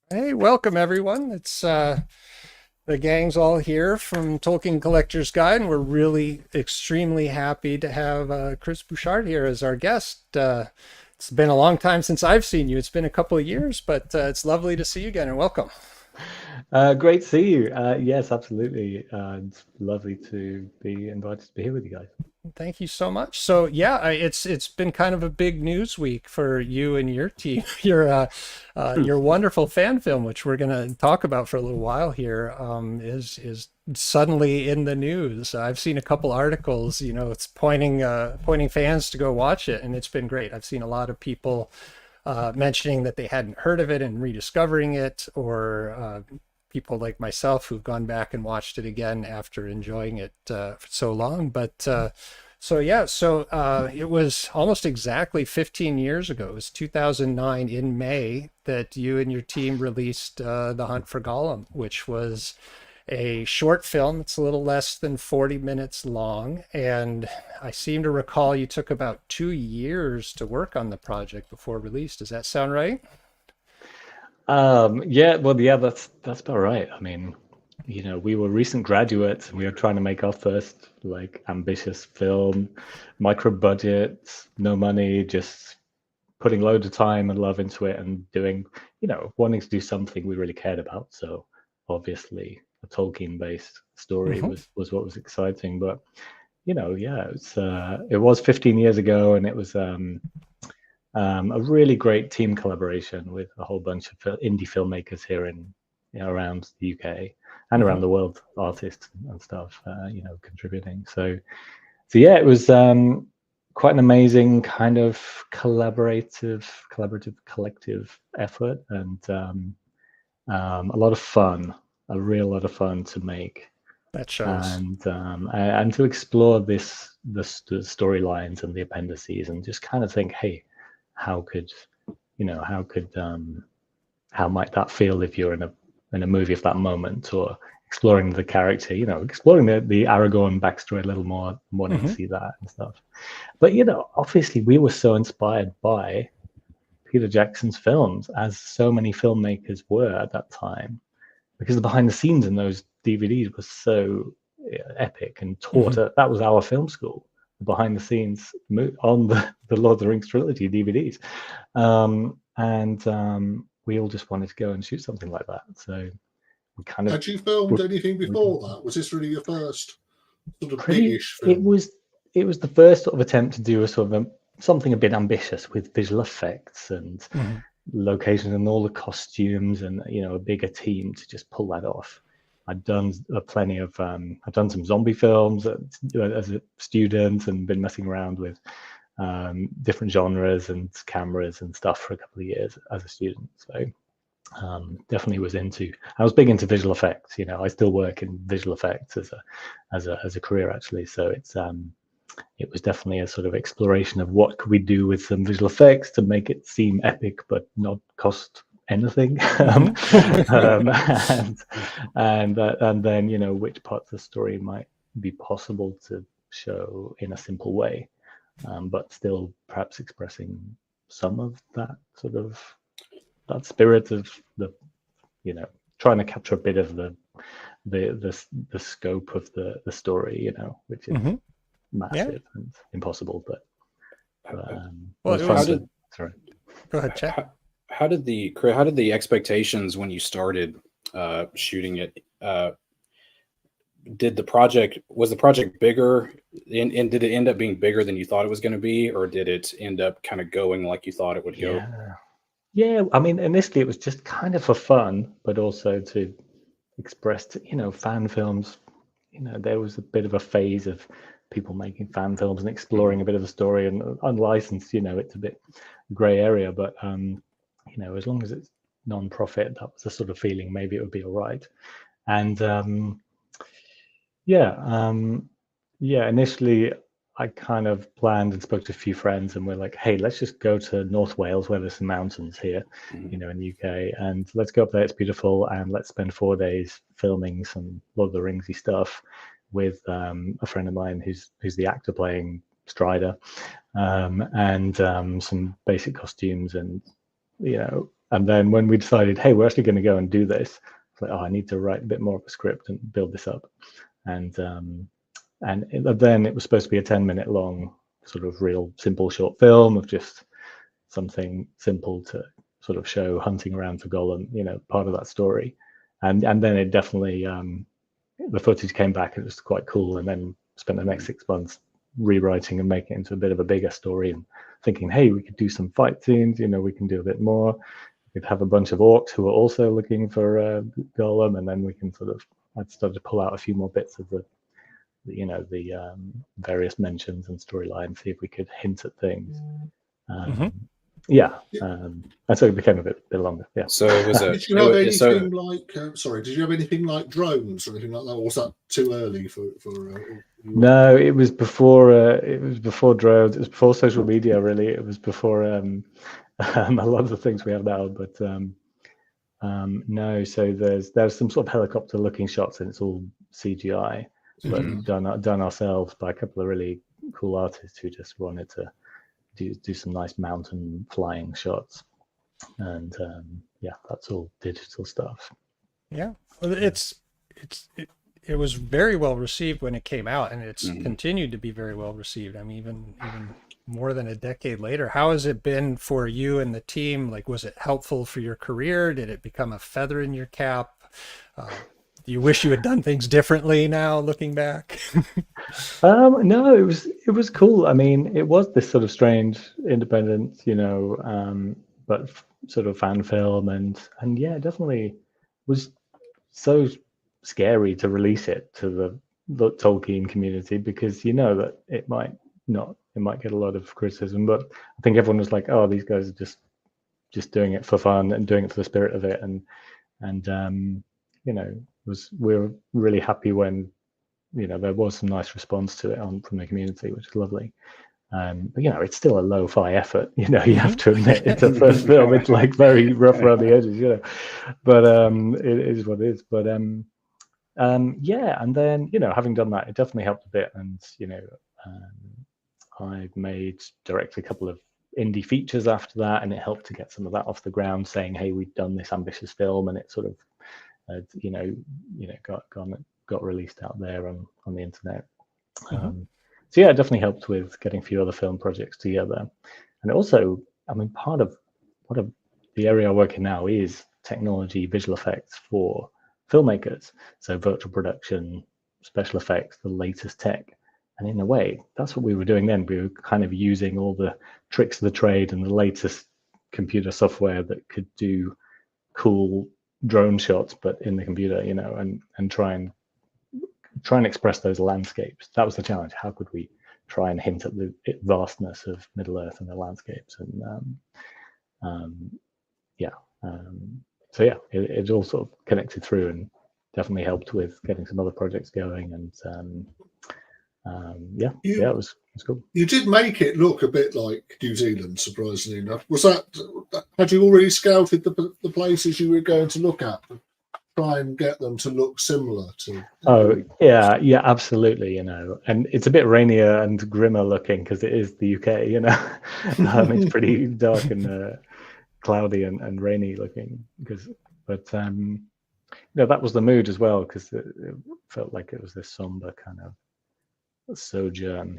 Hey, welcome everyone. It's the gang's all here from Tolkien Collector's Guide, and we're really extremely happy to have Chris Bouchard here as our guest. It's been a long time since I've seen you. It's been a couple of years, but it's lovely to see you again and welcome. Great to see you. Yes, absolutely. It's lovely to be invited to be here with you guys. Thank you so much. So yeah, it's been kind of a big news week for you and your team. Your wonderful fan film, which we're going to talk about for a little while here, is suddenly in the news. I've seen a couple articles. It's pointing fans to go watch it, and it's been great. I've seen a lot of people mentioning that they hadn't heard of it and rediscovering it, or people like myself who've gone back and watched it again after enjoying it for so long. But it was almost exactly 15 years ago. It was 2009 in May that you and your team released The Hunt for Gollum, which was a short film. It's a little less than 40 minutes long. And I seem to recall you took about 2 years to work on the project before release. Does that sound right? Yeah, well, yeah, that's about right. I mean, we were recent graduates and we were trying to make our first like ambitious film, micro budget, no money, just putting loads of time and love into it and doing, wanting to do something we really cared about. So obviously a Tolkien-based story Mm-hmm. was what was exciting. But yeah, it was 15 years ago, and it was a really great team collaboration with a whole bunch of indie filmmakers here in around the UK and Mm-hmm. around the world, artists and stuff, contributing. So yeah, it was quite an amazing kind of collaborative, collective effort, and a lot of fun, a real lot of fun to make, That shows. and to explore the storylines and the appendices, and just kind of think, hey, how could how could how might that feel if you're in a movie of that moment, or exploring the character, exploring the Aragorn backstory a little more, wanting to Mm-hmm. see that and stuff. But obviously we were so inspired by Peter Jackson's films, as so many filmmakers were at that time, because the behind the scenes in those DVDs was so epic and taught. Mm-hmm. That was our film school, the behind the scenes on the Lord of the Rings trilogy DVDs, and we all just wanted to go and shoot something like that. So we kind of Had you filmed were, anything we before that? Was this really your first sort of pretty. big-ish It film? was it was the first sort of attempt to do a sort of something a bit ambitious with visual effects and Mm-hmm. locations and all the costumes, and a bigger team to just pull that off. I'd done plenty of I've done some zombie films as a student, and been messing around with different genres and cameras and stuff for a couple of years as a student. So definitely I was big into visual effects. I still work in visual effects as a career, actually. So it was definitely a sort of exploration of what could we do with some visual effects to make it seem epic but not cost anything. Mm-hmm. and and then which parts of the story might be possible to show in a simple way, but still perhaps expressing some of that sort of that spirit of the you know trying to capture a bit of the scope of the story, which is Mm-hmm. Yeah. massive and impossible, but it Well, was it fun was. to. Sorry. Go ahead, Chet. How did the expectations when you started shooting it? Did the project Was the project bigger, and did it end up being bigger than you thought it was going to be, or did it end up kind of going like you thought it would go? Yeah, yeah. I mean, initially it was just kind of for fun, but also to express, fan films. There was a bit of a phase of people making fan films and exploring a bit of the story, and unlicensed. It's a bit grey area, but as long as it's non-profit, that was the sort of feeling. Maybe it would be all right. And yeah, yeah. Initially, I kind of planned and spoke to a few friends, and we're like, "Hey, let's just go to North Wales, where there's some mountains here, Mhm. in the UK, and let's go up there. It's beautiful, and let's spend 4 days filming some Lord of the Ringsy stuff with a friend of mine who's the actor playing Strider, and some basic costumes, and And then when we decided, hey, we're actually going to go and do this, it's like, oh, I need to write a bit more of a script and build this up. And then it was supposed to be a 10-minute long sort of real simple short film of just something simple to sort of show hunting around for Gollum, part of that story. And then it definitely, the footage came back and it was quite cool. And then spent the next 6 months rewriting and making it into a bit of a bigger story and thinking, hey, we could do some fight scenes, we can do a bit more. We could have a bunch of orcs who are also looking for Gollum, and then we can I'd started to pull out a few more bits of the various mentions and storyline, see if we could hint at things. And so it became a bit longer. Yeah. So it was Did you have anything like? Did you have anything like drones or anything like that? Or was that too early for? No, it was before. It was before drones. It was before social media. Really, it was before a lot of the things we have now. But no. So there's some sort of helicopter-looking shots, and it's all CGI, but done ourselves by a couple of really cool artists who just wanted to do some nice mountain flying shots. And that's all digital stuff. Yeah, well, it was very well received when it came out, and it's continued to be very well received. I mean, even more than a decade later. How has it been for you and the team? Like, was it helpful for your career? Did it become a feather in your cap? Do you wish you had done things differently now, looking back? No, it was cool. I mean, it was this sort of strange independent, but sort of fan film, and yeah, definitely was so scary to release it to the Tolkien community, because that it might get a lot of criticism, but I think everyone was like, oh, these guys are just doing it for fun and doing it for the spirit of it, and we were really happy when there was some nice response to it from the community, which is lovely. But it's still a lo-fi effort. You have to admit, it's a first film. It's like very rough around the edges, but it is what it is. But yeah, and then having done that, it definitely helped a bit. And I've made directly a couple of indie features after that, and it helped to get some of that off the ground, saying, hey, we've done this ambitious film, and it sort of got released out there on the internet. So yeah, it definitely helped with getting a few other film projects together. And also, I mean, part of the area I work in now is technology, visual effects for filmmakers. So virtual production, special effects, the latest tech. And in a way, that's what we were doing then. We were kind of using all the tricks of the trade and the latest computer software that could do cool drone shots, but in the computer, and try and express those landscapes. That was the challenge. How could we try and hint at the vastness of Middle Earth and the landscapes? And so yeah, it all sort of connected through and definitely helped with getting some other projects going. And it was cool. You did make it look a bit like New Zealand, surprisingly enough. Had you already scouted the places you were going to look at? Try and get them to look similar to. Oh yeah, absolutely. And it's a bit rainier and grimmer looking because it is the UK. It's pretty dark and cloudy and rainy looking. But that was the mood as well, because it felt like it was this somber kind of sojourn.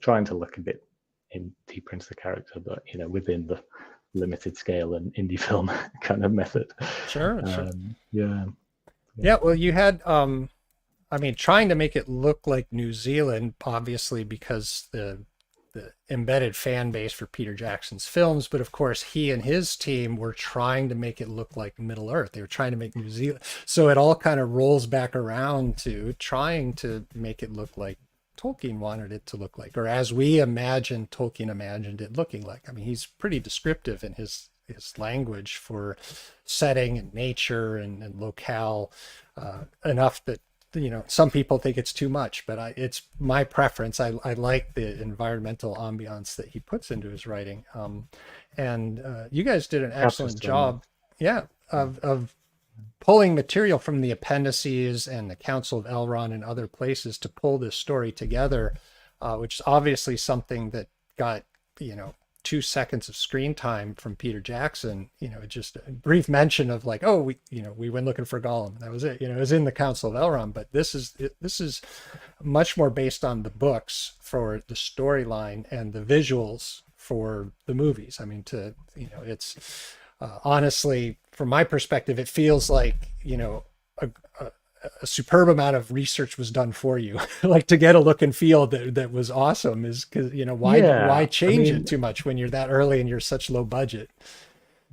Trying to look a bit deeper into the character, but within the limited scale and indie film kind of method. Sure. Yeah. Well, you had trying to make it look like New Zealand, obviously, because the embedded fan base for Peter Jackson's films, but of course he and his team were trying to make it look like Middle Earth. They were trying to make New Zealand. So it all kind of rolls back around to trying to make it look like Tolkien wanted it to look like, or as we imagined Tolkien imagined it looking like. I mean, he's pretty descriptive in his language for setting and nature and locale, enough that some people think it's too much, but it's my preference. I like the environmental ambiance that he puts into his writing. And you guys did an excellent job, of pulling material from the appendices and the Council of Elrond and other places to pull this story together, which is obviously something that got 2 seconds of screen time from Peter Jackson, you know, just a brief mention of like, oh, we went looking for Gollum. That was it. You know, it was in the Council of Elrond, but this is much more based on the books for the storyline and the visuals for the movies. I mean, it's honestly, from my perspective, it feels like, you know, a superb amount of research was done for you, like to get a look and feel that was awesome. Is because, you know, why change it too much when you're that early and you're such low budget?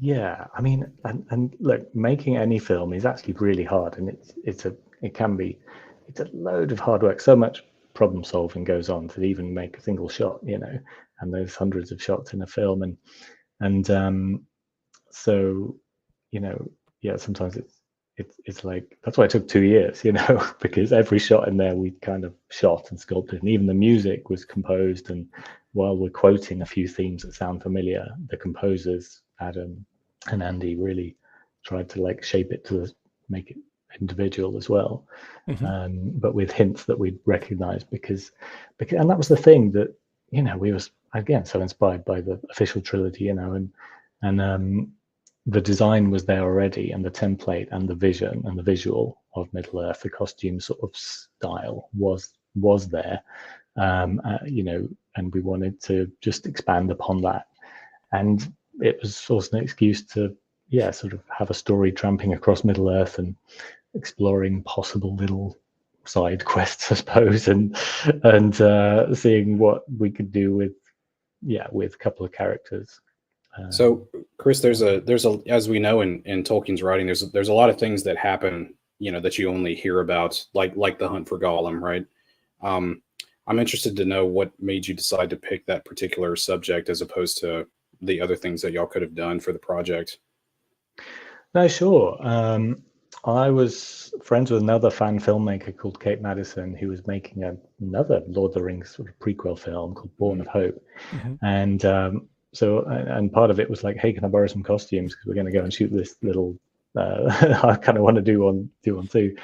Yeah, I mean, and look, making any film is actually really hard, and it's a load of hard work. So much problem solving goes on to even make a single shot, you know, and there's hundreds of shots in a film, and so, you know, yeah, sometimes it's like, that's why it took 2 years, you know, because every shot in there we kind of shot and sculpted, and even the music was composed. And while we're quoting a few themes that sound familiar, the composers Adam and Andy really tried to like shape it to make it individual as well, but with hints that we'd recognize, because and that was the thing that, you know, we was again so inspired by the official trilogy, you know, and the design was there already, and the template and the vision and the visual of Middle Earth, the costume sort of style was there, you know, and we wanted to just expand upon that. And it was also an excuse to, yeah, sort of have a story tramping across Middle Earth and exploring possible little side quests, I suppose, and seeing what we could do with a couple of characters. So, Chris, there's a as we know in Tolkien's writing, there's a lot of things that happen, you know, that you only hear about, like the hunt for Gollum, right? I'm interested to know what made you decide to pick that particular subject as opposed to the other things that y'all could have done for the project. No, sure. I was friends with another fan filmmaker called Kate Madison, who was making another Lord of the Rings sort of prequel film called Born of Hope, and so, and part of it was like, hey, can I borrow some costumes, because we're going to go and shoot this little I kind of want to do one too,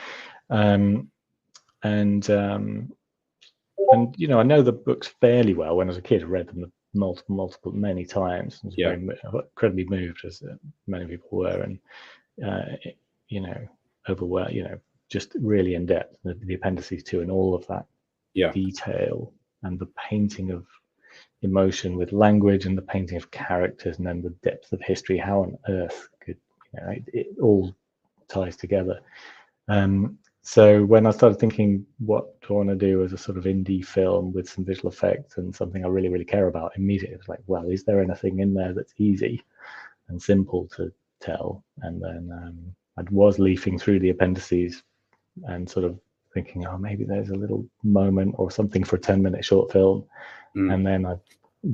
and you know, I know the books fairly well. When I was a kid, I read them many times. I was very incredibly moved, as many people were, and you know, overwhelmed, you know, just really in depth, the appendices too, and all of that detail, and the painting of emotion with language, and the painting of characters, and then the depth of history. How on earth could, you know, it all ties together. So when I started thinking, what do I want to do as a sort of indie film with some visual effects and something I really, really care about, immediately it was like, well, is there anything in there that's easy and simple to tell? And then I was leafing through the appendices and sort of thinking, oh, maybe there's a little moment or something for a 10-minute short film. And then I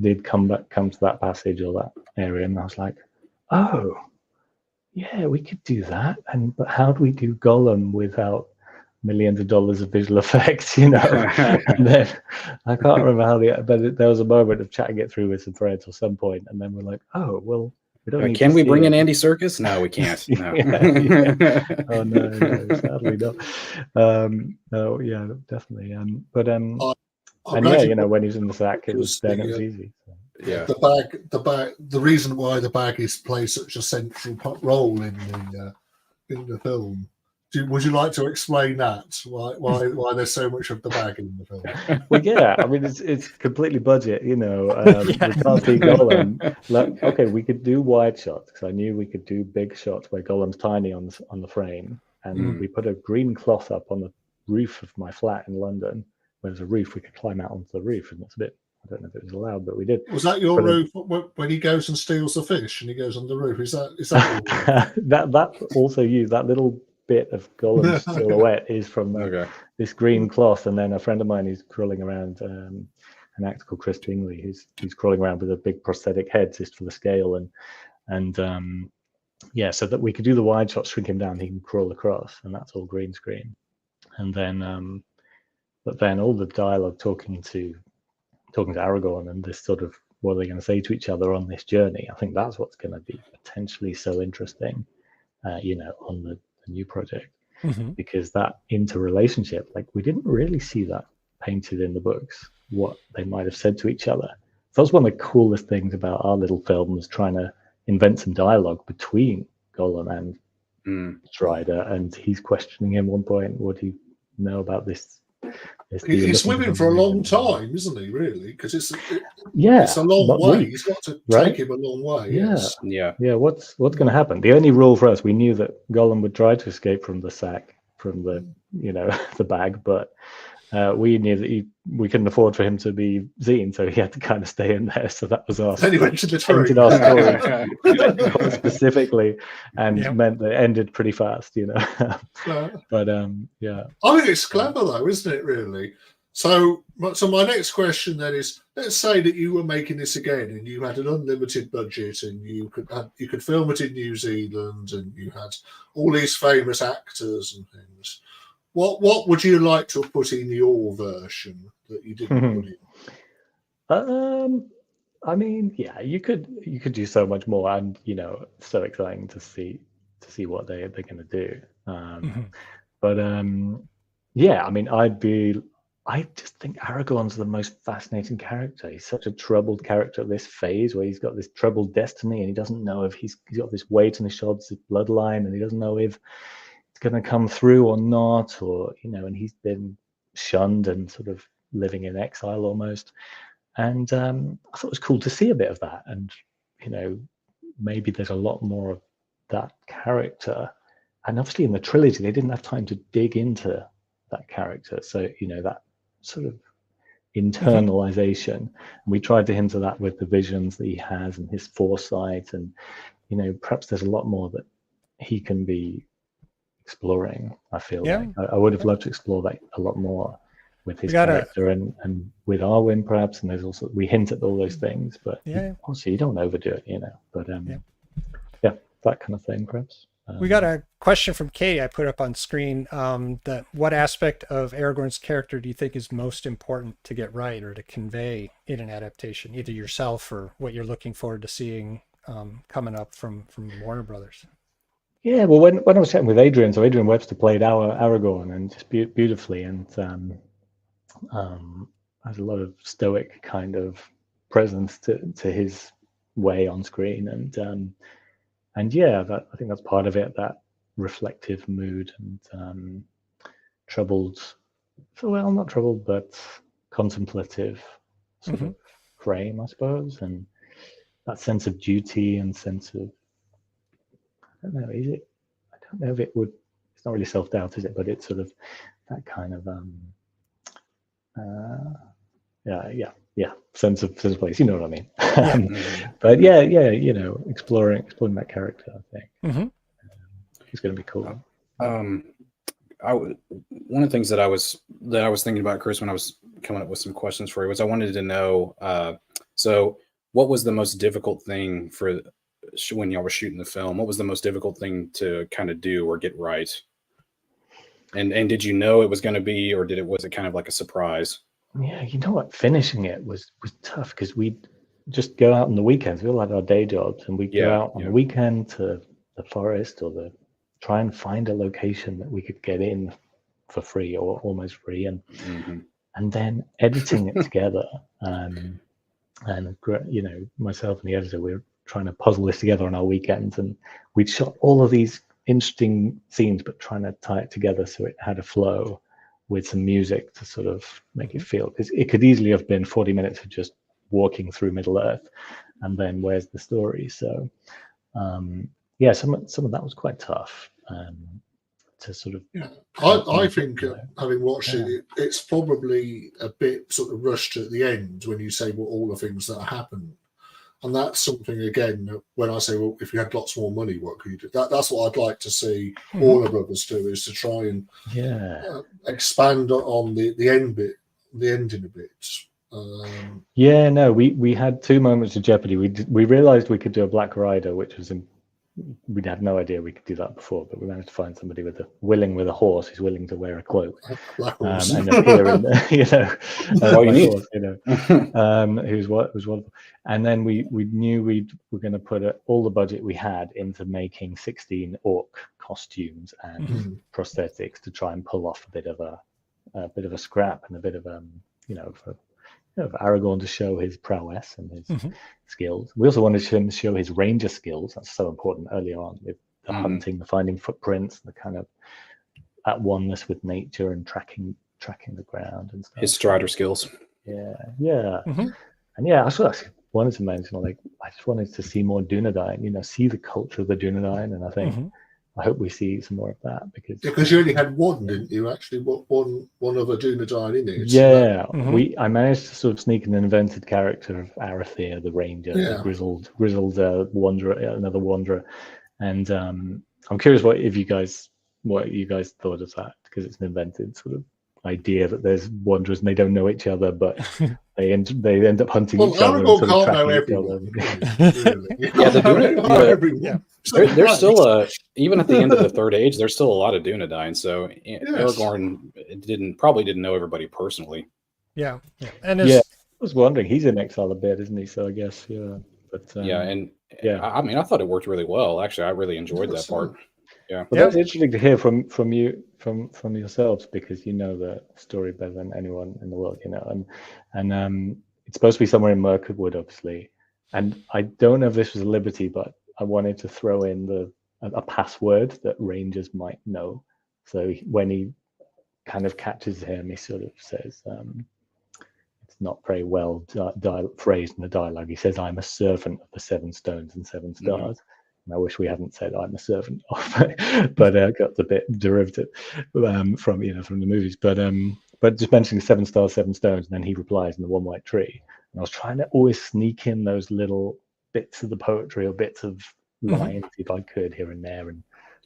did come to that passage or that area, and I was like, oh, yeah, we could do that. But how do we do Gollum without millions of dollars of visual effects, you know? And then I can't remember but there was a moment of chatting it through with some friends at some point, and then we're like, oh, well, we don't need can to we bring it. In Andy Serkis? No, we can't. No. Oh no, sadly not. No, yeah, definitely. But and yeah, you know, when he's in the sack, it was easy. So. Yeah. The bag. The reason why the bag plays such a central role in the film. Would you like to explain that? Why there's so much of the bag in the film? Well, yeah, I mean, it's completely budget, you know. We can't see Gollum. Okay, we could do wide shots, because I knew we could do big shots where Gollum's tiny on the frame, and we put a green cloth up on the roof of my flat in London. Where there's a roof, we could climb out onto the roof, and that's a bit, I don't know if it was allowed, but we did. Was that your roof when he goes and steals the fish and he goes on the roof? Is that that also used, that little bit of Gollum's silhouette is from this green cloth, and then a friend of mine who's crawling around, an actor called Chris Bouchard, who's crawling around with a big prosthetic head just for the scale, and yeah, so that we could do the wide shot, shrink him down, he can crawl across, and that's all green screen, and then but then all the dialogue talking to Aragorn, and this sort of, what are they going to say to each other on this journey? I think that's what's going to be potentially so interesting, you know, on the new project, because that interrelationship, like, we didn't really see that painted in the books, what they might have said to each other. that was one of the coolest things about our little film, was trying to invent some dialogue between Gollum and Strider, and he's questioning him at one point, what do you know about this? He's with him for a long time, isn't he, really? Because it's a long not way. weeks, He's got to right? take him a long way. Yes. Yeah. What's going to happen? The only rule for us, we knew that Gollum would try to escape from the sack, from the the bag, but we knew that we couldn't afford for him to be seen, so he had to kind of stay in there. So that was our Then he went to the tree. Our story specifically, and meant that it ended pretty fast, But yeah, I think it's clever though, isn't it? Really. So my next question then is: let's say that you were making this again, and you had an unlimited budget, and you could film it in New Zealand, and you had all these famous actors and things. What would you like to put in your version that you didn't put in? I mean, yeah, you could do so much more, and so exciting to see what they're going to do. But yeah, I mean, I just think Aragorn's the most fascinating character. He's such a troubled character at this phase, where he's got this troubled destiny, and he doesn't know if he's got this weight on his shoulders, his bloodline, and he doesn't know if it's going to come through or not, or and he's been shunned and sort of living in exile almost. And I thought it was cool to see a bit of that, and maybe there's a lot more of that character. And obviously in the trilogy they didn't have time to dig into that character, so that sort of internalization. And we tried to hint at that with the visions that he has and his foresight, and perhaps there's a lot more that he can be exploring. I feel like I would have loved to explore that a lot more with his character and with Arwen perhaps. And there's also, we hint at all those things, but also you don't overdo it, but that kind of thing perhaps. We got a question from Kay I put up on screen. That what aspect of Aragorn's character do you think is most important to get right or to convey in an adaptation, either yourself or what you're looking forward to seeing coming up from Warner Brothers? Yeah, well, when I was chatting with Adrian, so Adrian Webster played our Aragorn, and just beautifully, and has a lot of stoic kind of presence to his way on screen, and yeah, I think that's part of it, that reflective mood and troubled, well, not troubled, but contemplative sort of frame, I suppose, and that sense of duty and sense of, I don't know, is it? I don't know if it would. It's not really self-doubt, is it? But it's sort of that kind of sense of place. You know what I mean? But yeah, exploring that character, I think it's going to be cool. One of the things that I was thinking about, Chris, when I was coming up with some questions for you, was I wanted to know. So, what was the most difficult thing for when y'all were shooting the film? What was the most difficult thing to kind of do or get right? And did you know it was going to be, or was it kind of like a surprise? Yeah, what, finishing it was tough, because we'd just go out on the weekends. We all had our day jobs, and we'd go out on the weekend to the forest or try and find a location that we could get in for free or almost free, and then editing it together. And myself and the editor, we were trying to puzzle this together on our weekends, and we'd shot all of these interesting scenes, but trying to tie it together so it had a flow with some music to sort of make it feel, because it could easily have been 40 minutes of just walking through Middle Earth, and then where's the story? So some of that was quite tough to sort of. I think having watched it, it's probably a bit sort of rushed at the end when you say all the things that happen. And that's something, again, when I say, well, if you had lots more money, what could you do? That's what I'd like to see Warner Brothers do, is to try and expand on the end bit, the ending a bit. We had two moments of jeopardy. We realized we could do a Black Rider, which was we'd had no idea we could do that before, but we managed to find somebody with a horse who's willing to wear a cloak and appear in who's wonderful. And then we knew we were going to put all the budget we had into making 16 orc costumes and prosthetics to try and pull off a bit of a scrap and a bit of for Aragorn to show his prowess and his Mm-hmm. skills. We also wanted him to show his ranger skills. That's so important early on with the hunting, the finding footprints, the kind of at oneness with nature and tracking the ground and stuff. His strider skills. Yeah. Mm-hmm. And yeah, I actually wanted to mention, like, I just wanted to see more Dunedain, see the culture of the Dunedain, and I think I hope we see some more of that because you only had one, didn't you? Actually, one other Dunedain in it. Yeah, I managed to sort of sneak an invented character of Arathir, the ranger, the grizzled wanderer, another wanderer, and I'm curious what you guys thought of that, because it's an invented sort of idea that there's wanderers and they don't know each other, but they end up hunting each other and sort of tracking each other. There's still even at the end of the Third Age, there's still a lot of Dunedain. So Aragorn probably didn't know everybody personally. Yeah, and I was wondering, he's in exile a bit, isn't he? So I guess but I mean, I thought it worked really well. Actually, I really enjoyed that part. Yeah, well, that's interesting to hear from you from yourselves, because you know the story better than anyone in the world, and it's supposed to be somewhere in Mirkwood, obviously, and I don't know if this was a liberty, but I wanted to throw in a password that rangers might know. So when he kind of catches him, he sort of says, it's not very well phrased in the dialogue. He says, "I'm a servant of the 7 stones and 7 stars." And I wish we hadn't said I'm a servant of, but got a bit derivative from the movies. But just mentioning 7 stars, 7 stones, and then he replies in the one white tree. And I was trying to always sneak in those little bits of the poetry or bits of lines if I could here and there. And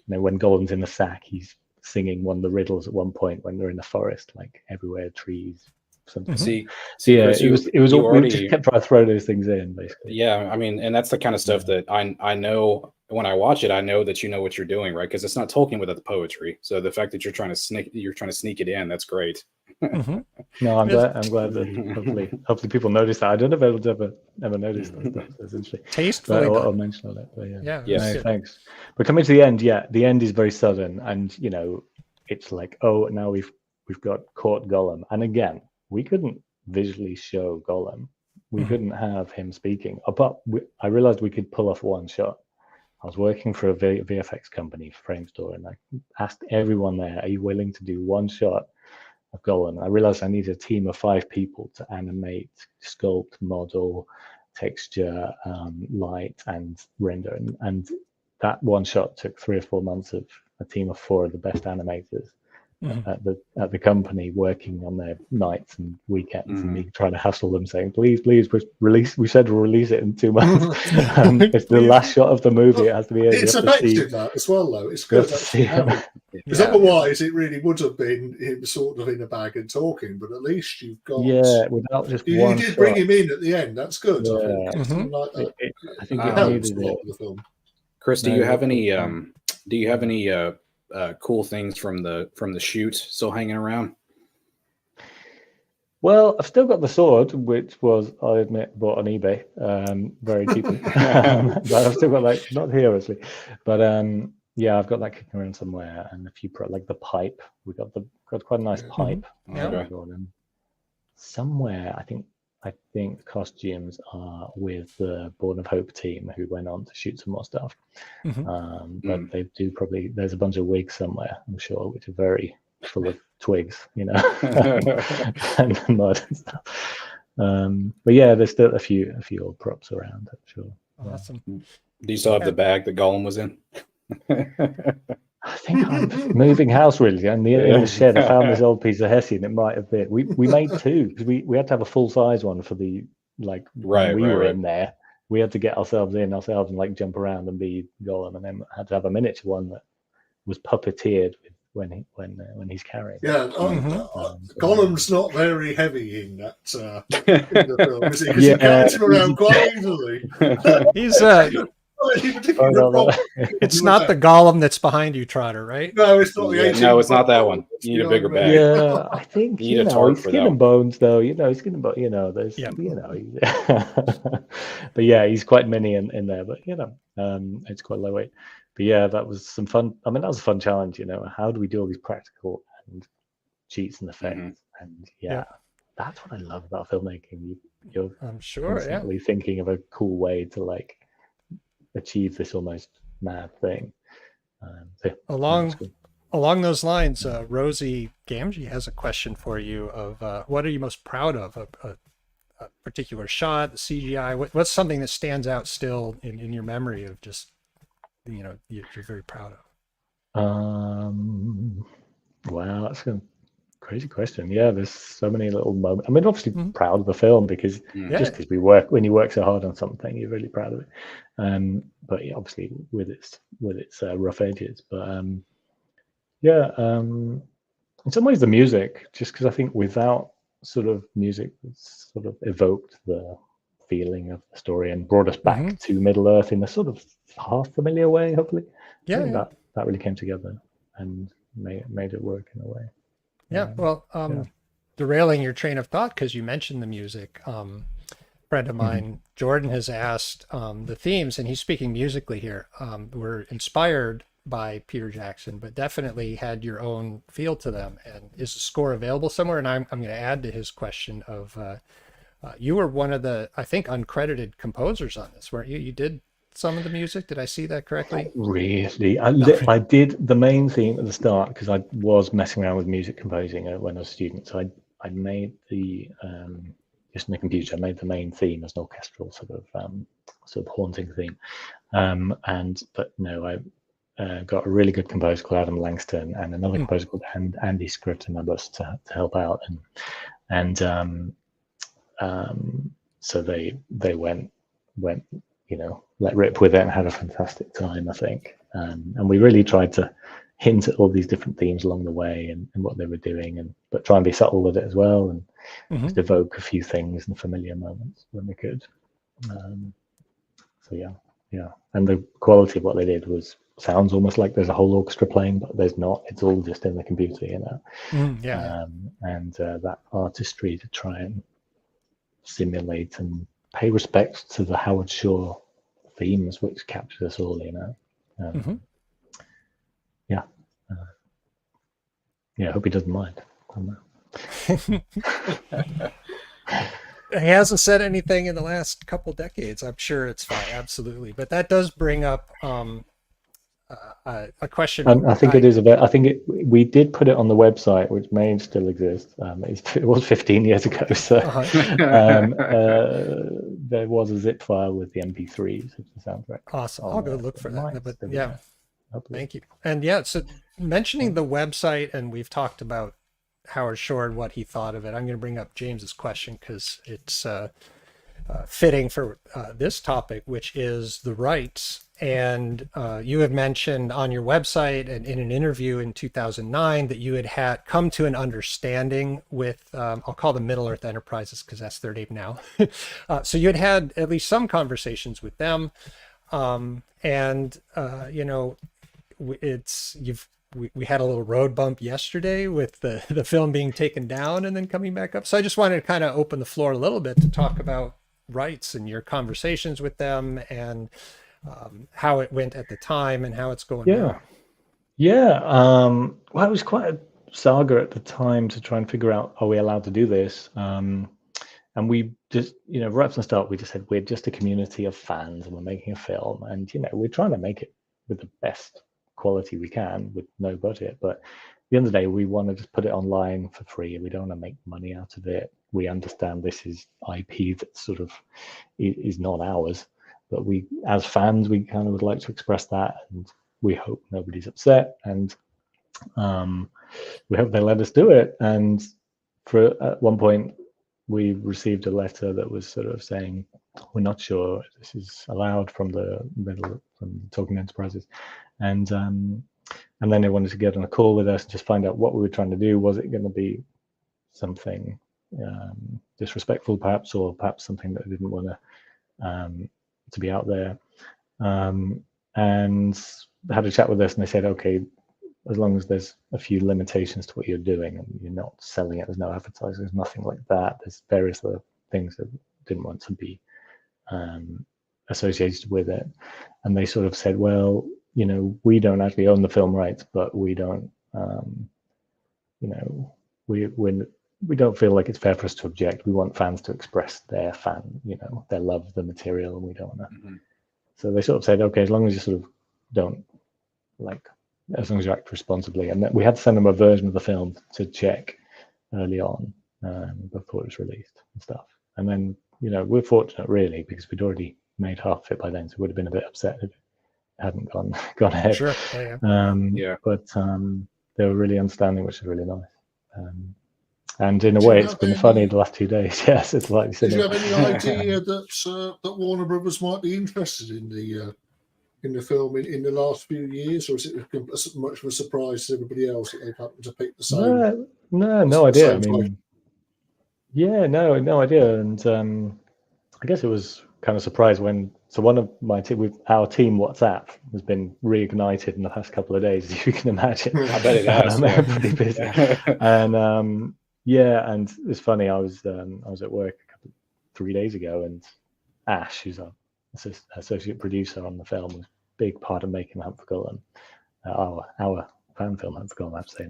when Gollum's in the sack, he's singing one of the riddles at one point when they're in the forest, like everywhere trees. Something. See, Chris, it was we just kept trying to throw those things in, basically. Yeah, I mean, and that's the kind of stuff that I know when I watch it. I know that you know what you're doing, right? Because it's not Tolkien without the poetry. So the fact that you're trying to sneak it in, that's great. No, I'm glad that hopefully people notice that. I don't know if anyone's ever noticed that stuff. That's interesting. Tastefully, I'll mention all that. But yeah. Thanks. But coming to the end, the end is very sudden, and it's like, oh, now we've got caught Gollum, and again, we couldn't visually show Gollum. We couldn't have him speaking. But I realized we could pull off one shot. I was working for a VFX company, Frame Store, and I asked everyone there, "Are you willing to do one shot of Gollum?" I realized I needed a team of 5 people to animate, sculpt, model, texture, light, and render. And that one shot took 3 or 4 months of a team of 4 of the best animators at the company, working on their nights and weekends, and me trying to hassle them, saying, please release. We said we'll release it in 2 months. It's the last shot of the movie. It has to be. It's effective that as well, though. It's good. Because otherwise, it really would have been him sort of in a bag and talking. But at least you've got without just you one did shot. bring him in at the end. That's good. Yeah. I think, like that. I think it helps a lot with the film. Chris, do you have any cool things from the shoot still hanging around? Well, I've still got the sword, which was, I admit, bought on eBay, very cheaply. But I've still got that, not here obviously, but I've got that kicking around somewhere, and a few like the pipe. We got quite a nice pipe. Somewhere. I think the costumes are with the Born of Hope team, who went on to shoot some more stuff. But they do probably, there's a bunch of wigs somewhere, I'm sure, which are very full of twigs, and mud and stuff. But yeah, there's still a few old props around, I'm sure. Awesome. Do you still have the bag that Gollum was in? I think I'm moving house really, and in the shed I found this old piece of Hessian. It might have been. We made 2 because we had to have a full size one for the when we were in there. We had to get ourselves in and like jump around and be Gollum, and then had to have a miniature one that was puppeteered when he's carrying. Yeah, Gollum's not very heavy in that in the film, is he? Because he carries him around quite easily. He's it's not the Gollum that's behind you, Trotter, right? No, it's not the No, it's not that one. You need a bigger bag. Yeah, I think you need a tart for skin that and bones, though. Skin and bones. There's but yeah, he's quite mini in there. But it's quite lightweight. But yeah, that was some fun. I mean, that was a fun challenge. How do we do all these practical and cheats and effects? And that's what I love about filmmaking. You're I'm sure. Yeah. constantly thinking of a cool way to like achieve this almost mad thing. So, Along those lines, Rosie Gamgee has a question for you of what are you most proud of? A particular shot, the CGI? What's something that stands out still in your memory of just, you're very proud of? Wow, that's a crazy question. Yeah, there's so many little moments. I mean, obviously proud of the film because just because when you work so hard on something, you're really proud of it. But yeah, obviously with its rough edges. But in some ways the music, just because I think without sort of music that's sort of evoked the feeling of the story and brought us back to Middle Earth in a sort of half familiar way, hopefully. That really came together and made it work in a way. Derailing your train of thought because you mentioned the music, friend of mine, Jordan, has asked the themes, and he's speaking musically here, were inspired by Peter Jackson, but definitely had your own feel to them. And is the score available somewhere? And I'm going to add to his question of you were one of the, I think, uncredited composers on this, weren't you? You did some of the music. Did I see that correctly? Really? I did the main theme at the start because I was messing around with music composing when I was a student. So I made the just in the computer. I made the main theme as an orchestral sort of haunting theme. But no, I got a really good composer called Adam Langston and another composer called Andy Scriptinabus to help out, so they went let rip with it and had a fantastic time, I think. And we really tried to hint at all these different themes along the way and what they were doing, but try and be subtle with it as well, and just evoke a few things and familiar moments when we could. And the quality of what they did sounds almost like there's a whole orchestra playing, but there's not. It's all just in the computer, that artistry to try and simulate and pay respect to the Howard Shore themes, which captured us all, I hope he doesn't mind. He hasn't said anything in the last couple decades. I'm sure it's fine, absolutely. But that does bring up a question. I think it is I think we did put it on the website, which may still exist. It was 15 years ago, so there was a zip file with the MP3s of the soundtrack. Awesome. I'll go look for that. But yeah, thank you. And so mentioning the website, and we've talked about Howard Shore and what he thought of it. I'm going to bring up James's question because it's fitting for this topic, which is the rights. And you have mentioned on your website and in an interview in 2009 that you had come to an understanding with, I'll call them Middle Earth Enterprises because that's their name now. So you had at least some conversations with them. We had a little road bump yesterday with the film being taken down and then coming back up. So I just wanted to kind of open the floor a little bit to talk about rights and your conversations with them and how it went at the time and how it's going now. Well, it was quite a saga at the time to try and figure out, are we allowed to do this? And we just, right from the start, we just said, we're just a community of fans and we're making a film. And, we're trying to make it with the best quality we can with no budget. But at the end of the day, we want to just put it online for free. We don't want to make money out of it. We understand this is IP that sort of is not ours. But we, as fans, we kind of would like to express that. And we hope nobody's upset. And we hope they let us do it. And at one point, we received a letter that was sort of saying, we're not sure if this is allowed from Tolkien Enterprises. And then they wanted to get on a call with us and just find out what we were trying to do. Was it going to be something disrespectful, perhaps, or perhaps something that they didn't want to be out there? And they had a chat with us, and they said, okay, as long as there's a few limitations to what you're doing and you're not selling it, there's no advertising, there's nothing like that. There's various other things that didn't want to be associated with it. And they sort of said, well, we don't actually own the film rights, but we don't, we're we don't feel like it's fair for us to object. We want fans to express their their love of the material, and we don't want to. Mm-hmm. So they sort of said, okay, as long as you sort of don't as long as you act responsibly. And we had to send them a version of the film to check early on before it was released and stuff. And then, we're fortunate really because we'd already made half of it by then, so we would have been a bit upset if it hadn't gone ahead. Sure. Yeah. But they were really understanding, which is really nice. And in a way, it's been funny the last 2 days. Yes, it's like. Did you have any idea that Warner Brothers might be interested in the film in the last few years, or is it as much of a surprise to everybody else that they've happened to pick the same? No idea. I mean, no idea. And I guess it was kind of surprised when. So one of my our team WhatsApp has been reignited in the past couple of days, as you can imagine. I bet it has. Pretty busy. And and it's funny. I was at work 3 days ago, and Ash, who's our associate producer on the film, was a big part of making Hunt for Gollum, our fan film Hunt for Gollum. I have to say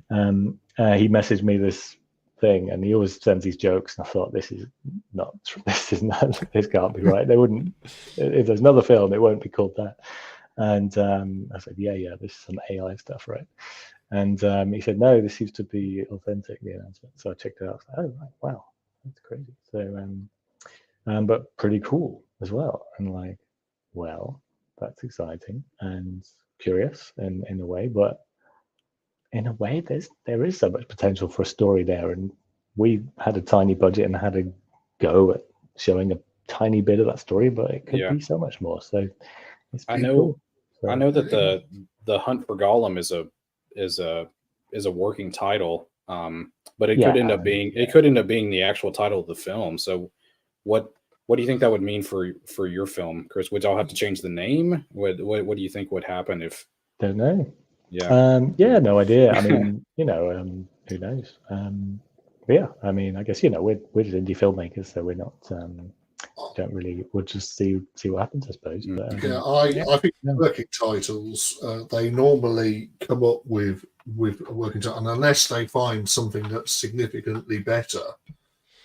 that. He messaged me this thing, and he always sends these jokes, and I thought this can't be right. They wouldn't, if there's another film, it won't be called that. And I said, yeah, this is some AI stuff, right? And he said, no, this seems to be authentic, the announcement. So I checked it out. I was like, oh, right, wow, that's crazy. So but pretty cool as well, and that's exciting and curious in a way, but in a way there is so much potential for a story there, and we had a tiny budget and had a go at showing a tiny bit of that story, but it could be so much more. So I know that the Hunt for Gollum is a working title, but it could end up being the actual title of the film. So what do you think that would mean for your film, Chris? Would y'all have to change the name? What do you think would happen if? Don't know. Yeah. No idea. I mean, who knows? I mean, I guess we're just indie filmmakers, so we're not. Don't really. We'll just see what happens, I suppose. But, I think working titles they normally come up with a working title, and unless they find something that's significantly better,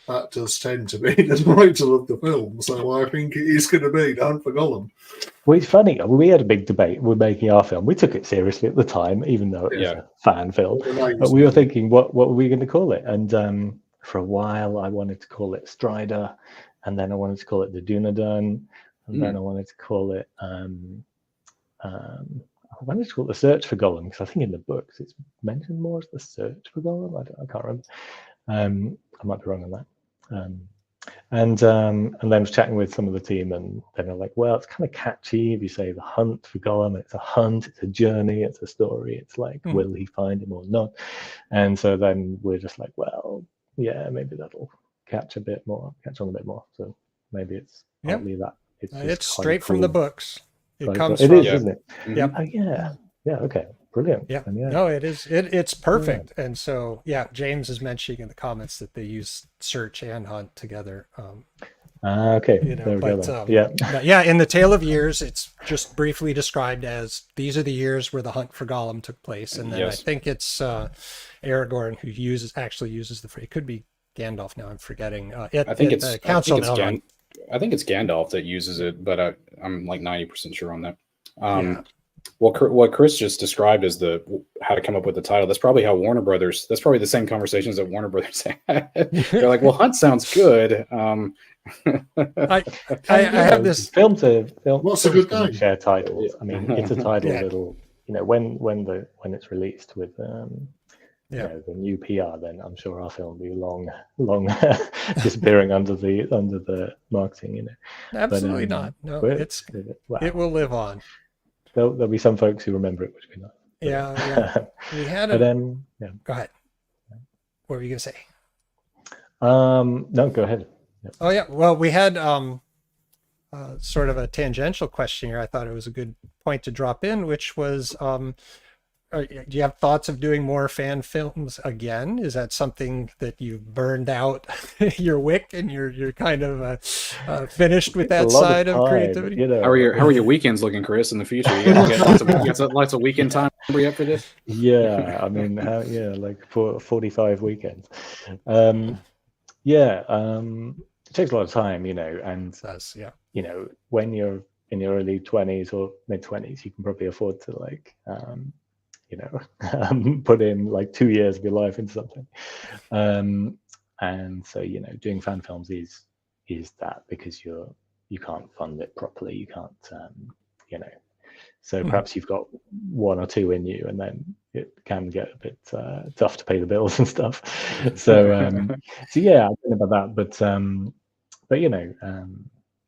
that does tend to be the title of the film. So I think it is going to be The Hunt for Gollum. Well, it's funny. We had a big debate. We're making our film. We took it seriously at the time, even though it was a fan film. But we were thinking, what were we going to call it? And for a while, I wanted to call it Strider, and then I wanted to call it The Dunedain, and then I wanted to call it The Search for Gollum, because I think in the books it's mentioned more as The Search for Gollum. I can't remember. I might be wrong on that. And then I was chatting with some of the team, and then they're like, well, it's kind of catchy if you say The Hunt for Gollum. It's a hunt, it's a journey, it's a story. It's like, will he find him or not? And so then we're just like, well, yeah, maybe that'll catch on a bit more. So maybe it's partly that. It's straight from the books. It comes from. It is, isn't it? Yep. Oh, yeah. Okay. Brilliant. Yeah. No, it is. It's perfect. And so, James is mentioning in the comments that they use search and hunt together. Okay. There we go. But in the Tale of Years, it's just briefly described as these are the years where the hunt for Gollum took place. And then I think it's Aragorn who actually uses the phrase. It could be Gandalf now. I'm forgetting. I think it's Gandalf that uses it, but I'm like 90% sure on that. What Chris just described as how to come up with the title, that's probably how Warner Brothers, that's probably the same conversations that Warner Brothers had. They're like, well, Hunt sounds good. I have this film to film. What's a good name? Share titles. I mean, it's a title that'll, when it's released with the new PR, then I'm sure our film will be long disappearing under the marketing. Absolutely not. No, it will live on. There'll be some folks who remember it, which would be nice. Yeah. We had Go ahead. What were you gonna say? No, go ahead. Yep. Oh yeah. Well, we had sort of a tangential question here. I thought it was a good point to drop in, which was do you have thoughts of doing more fan films again? Is that something that you've burned out your wick and you're kind of finished with that side of creativity? You know. How are your weekends looking, Chris, in the future? You got lots of weekend time up for this? Yeah, I mean, like 45 weekends. It takes a lot of time, you know, and Does, yeah. you know, when you're in your early 20s or mid 20s, you can probably afford to like, you know, put in like 2 years of your life into something. And so, you know, doing fan films is that, because you can't fund it properly. You can't, you know, so perhaps you've got one or two in you, and then it can get a bit tough to pay the bills and stuff. So, so yeah, I don't know about that, but you know,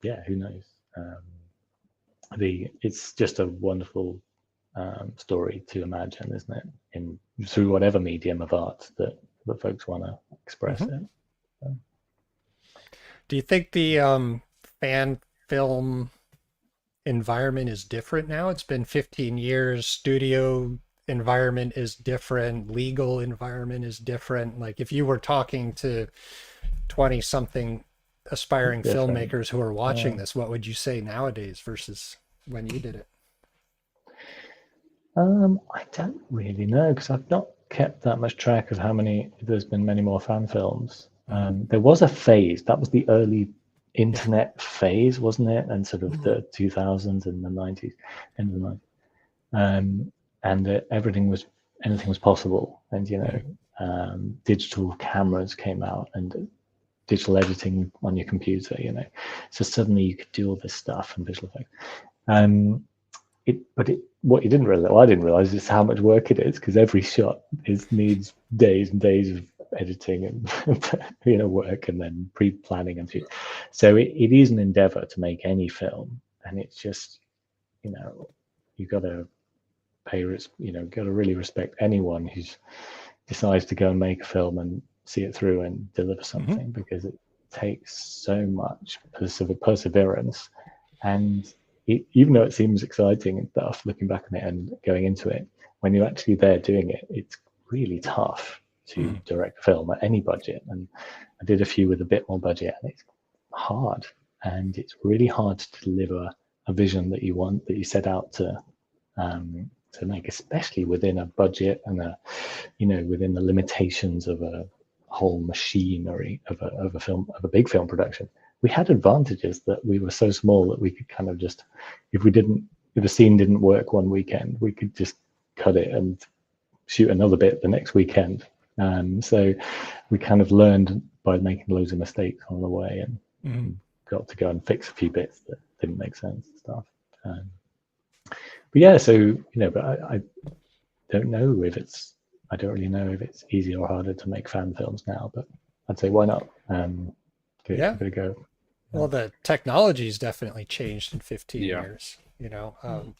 yeah, who knows? It's just a wonderful story to imagine, isn't it? Through whatever medium of art that folks want to express it. So. Do you think the fan film environment is different now? It's been 15 years. Studio environment is different. Legal environment is different. Like if you were talking to 20 something aspiring filmmakers who are watching this, what would you say nowadays versus when you did it? I don't really know, because I've not kept that much track of how many. There's been many more fan films. There was a phase, that was the early internet phase, wasn't it? And sort of the 2000s and the 90s, end of the 90s, and anything was possible. And you know, digital cameras came out and digital editing on your computer. You know, so suddenly you could do all this stuff and visual effects. What you didn't realize, well, I didn't realize, is how much work it is, because every shot needs days and days of editing and you know, work, and then pre-planning and shit. So it is an endeavor to make any film, and it's just, you know, you got to got to really respect anyone who decides to go and make a film and see it through and deliver something, because it takes so much perseverance. And even though it seems exciting and stuff, looking back on it and going into it, when you're actually there doing it, it's really tough to direct a film at any budget. And I did a few with a bit more budget, and it's hard. And it's really hard to deliver a vision that you want, that you set out to make, especially within a budget and within the limitations of a whole machinery of a big film production. We had advantages that we were so small that we could kind of just, if a scene didn't work one weekend, we could just cut it and shoot another bit the next weekend. So we kind of learned by making loads of mistakes on the way, and got to go and fix a few bits that didn't make sense and stuff. But yeah, so but I don't know if I don't really know if it's easier or harder to make fan films now, but I'd say why not? Give it a go. Well, the technology's definitely changed in 15 years.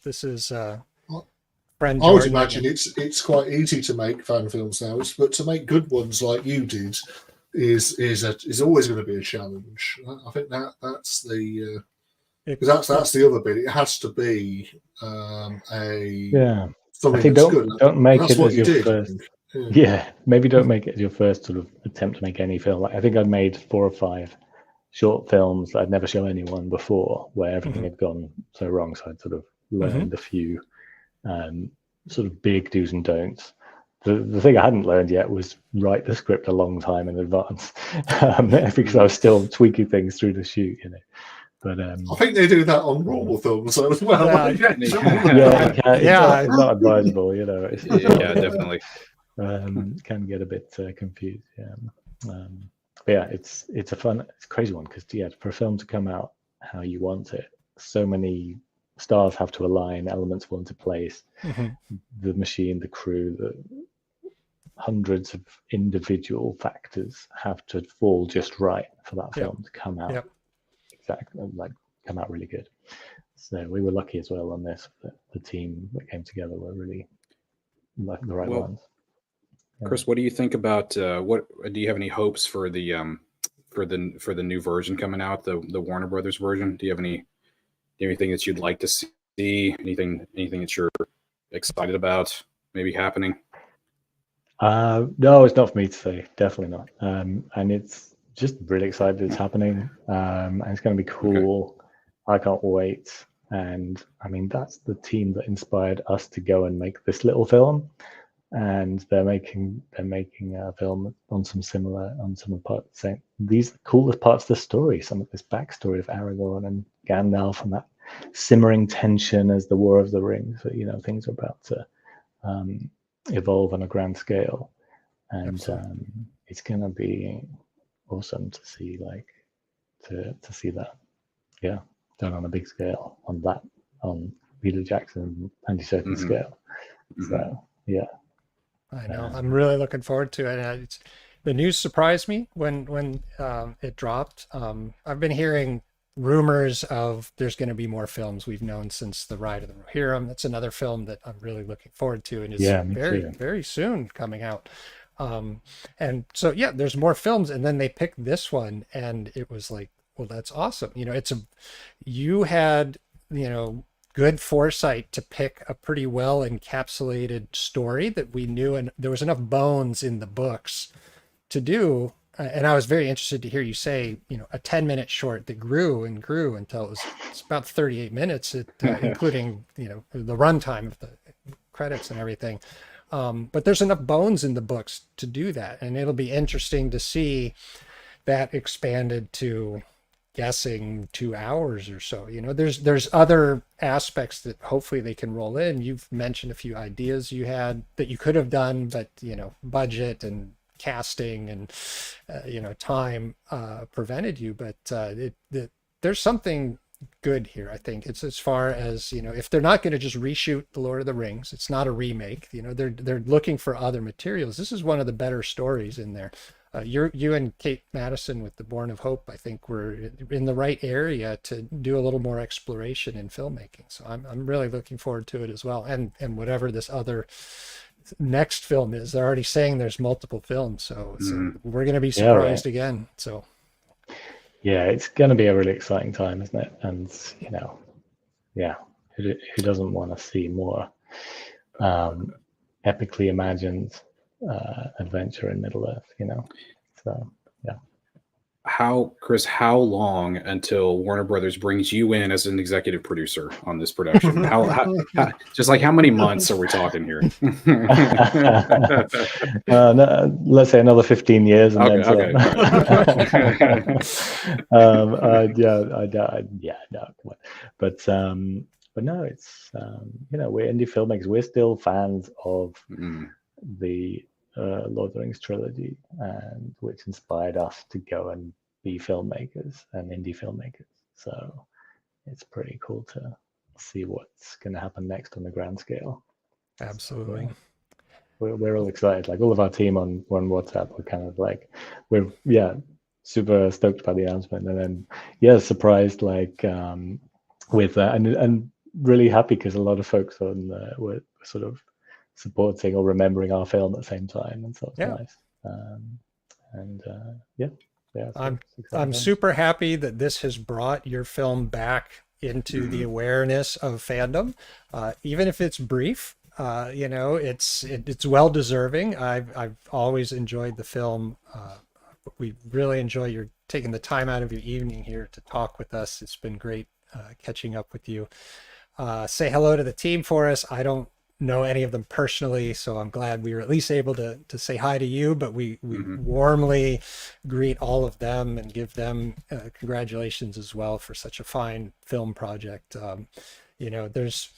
This is friend. I would imagine it's quite easy to make fan films now, but to make good ones like you did is always going to be a challenge. I think that's the because that's the other bit. It has to be something that's good. Don't make it as your first. Maybe don't make it as your first sort of attempt to make any film. Like, I think I'd made 4 or 5 short films that I'd never shown anyone before, where everything had gone so wrong. So I'd sort of learned a few sort of big do's and don'ts. The thing I hadn't learned yet was write the script a long time in advance, because I was still tweaking things through the shoot, But I think they do that on normal films as well. It's not advisable, definitely. Can get a bit confused. But yeah, it's a crazy one, because for a film to come out how you want it, so many stars have to align, elements fall into place. The machine, the crew, the hundreds of individual factors have to fall just right for that film to come out exactly, like come out really good. So we were lucky as well on this. The team that came together were really like the right ones. Chris, what do you think about what do you have any hopes for the new version coming out, the Warner Brothers version? Do you have anything that you'd like to see? Anything that you're excited about? maybe happening? No, it's not for me to say. Definitely not. And it's just really excited it's happening. And it's going to be cool. I can't wait. And I mean, that's the team that inspired us to go and make this little film. And they're making a film on some similar parts. Saying these are the coolest parts of the story. Some of this backstory of Aragorn and Gandalf, and that simmering tension as the War of the Rings. So, things are about to evolve on a grand scale, and it's gonna be awesome to see to see that, done on a big scale, on Peter Jackson, Andy Serkis scale. So yeah. I know. I'm really looking forward to it. The news surprised me when it dropped. I've been hearing rumors of there's going to be more films. We've known since The Ride of the Rohirrim. That's another film that I'm really looking forward to, and is very soon coming out. And so there's more films, and then they picked this one, and it was like, well, that's awesome. You had good foresight to pick a pretty well encapsulated story that we knew, and there was enough bones in the books to do. And I was very interested to hear you say, a 10-minute short that grew and grew until it's about 38 minutes, including, the runtime of the credits and everything. But there's enough bones in the books to do that. And it'll be interesting to see that expanded to, guessing, 2 hours or so. There's other aspects that hopefully they can roll in. You've mentioned a few ideas you had that you could have done, but budget and casting and time prevented you. But there's something good here. I think it's as far as if they're not going to just reshoot The Lord of the Rings, it's not a remake. They're looking for other materials. This is one of the better stories in there. You and Kate Madison with The Born of Hope, I think, were in the right area to do a little more exploration in filmmaking. So I'm really looking forward to it as well. And whatever this other next film is, they're already saying there's multiple films. So we're going to be surprised again. So yeah, it's going to be a really exciting time, isn't it? And who doesn't want to see more epically imagined adventure in Middle Earth, So Chris, how long until Warner Brothers brings you in as an executive producer on this production? How just like how many months are we talking here? No, let's say another 15 years, and then but no, it's we're indie filmmakers. We're still fans of the Lord of the Rings trilogy, and which inspired us to go and be filmmakers and indie filmmakers. So it's pretty cool to see what's going to happen next on the grand scale. Absolutely. So we're all excited. Like all of our team on WhatsApp, we're kind of like, we're super stoked by the announcement, and then surprised with that, and really happy because a lot of folks were sort of supporting or remembering our film at the same time, and so it's nice. I'm super happy that this has brought your film back into the awareness of fandom, even if it's brief. It's well deserving. I've always enjoyed the film. We really enjoy your taking the time out of your evening here to talk with us. It's been great catching up with you. Say hello to the team for us. I don't know any of them personally, so I'm glad we were at least able to say hi to you, but we warmly greet all of them and give them congratulations as well for such a fine film project. There's,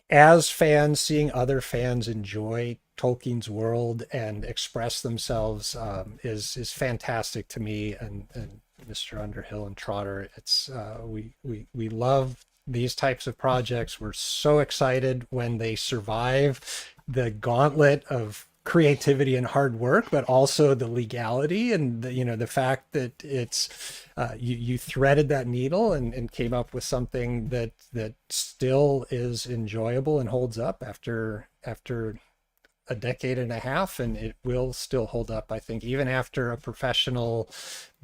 as fans, seeing other fans enjoy Tolkien's world and express themselves is fantastic to me and Mr. Underhill and Trotter. It's we love these types of projects. We're so excited when they survive the gauntlet of creativity and hard work, but also the legality and the fact that it's you threaded that needle and came up with something that still is enjoyable and holds up after a decade and a half, and it will still hold up. I think even after a professional,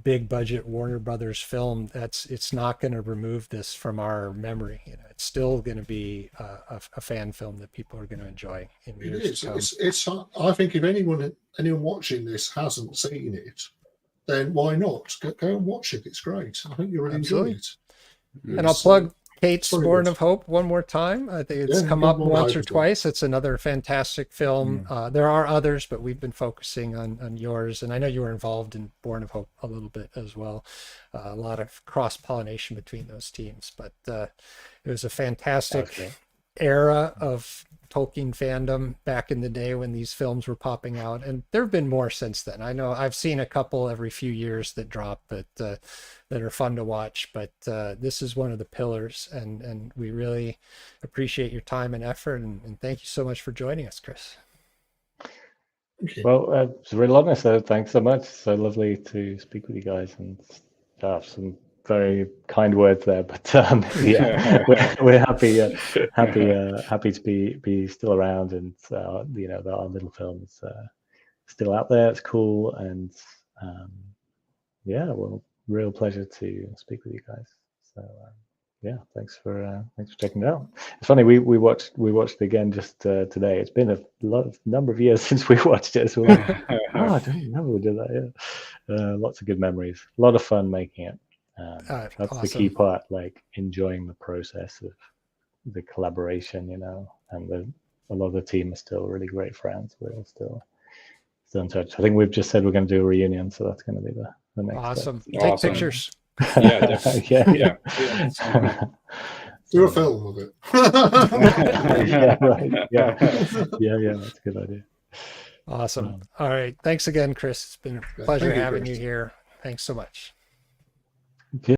big budget Warner Brothers film, it's not going to remove this from our memory. You know, it's still going to be a fan film that people are going to enjoy in It years is. to come. It's. I think if anyone watching this hasn't seen it, then why not go and watch it? It's great. I think you'll really enjoy Absolutely. it. And I'll plug Kate's Sorry, Born Rich. of Hope one more time. I think it's Yeah, come go up Born of once Hope or as well. twice. It's another fantastic film. There are others, but we've been focusing on yours. And I know you were involved in Born of Hope a little bit as well. A lot of cross-pollination between those teams. But it was a fantastic era of Tolkien fandom back in the day when these films were popping out, and there have been more since then. I know I've seen a couple every few years that drop, but that are fun to watch. But this is one of the pillars, and we really appreciate your time and effort, and thank you so much for joining us, Chris. Thank you. Well, it's really lovely. So thanks so much. So lovely to speak with you guys, and some very kind words there. But yeah, we're happy to be still around, and you know, our little film is still out there. It's cool, and yeah, well, real pleasure to speak with you guys. So yeah, thanks for checking it out. It's funny, we watched it again just today. It's been a number of years since we watched it. So we're like, I don't remember we did that. Yeah, lots of good memories. A lot of fun making it. That's awesome. the key part, like enjoying the process of the collaboration, you know. And a lot of the team are still really great friends. We're all still in touch. I think we've just said we're going to do a reunion, so that's going to be the next Awesome. step. Take pictures. Yeah, definitely. yeah. Do a film of it. Yeah, right. Yeah, that's a good idea. Awesome. All right. Thanks again, Chris. It's been a pleasure Thank you, having Chris. you here. Thanks so much.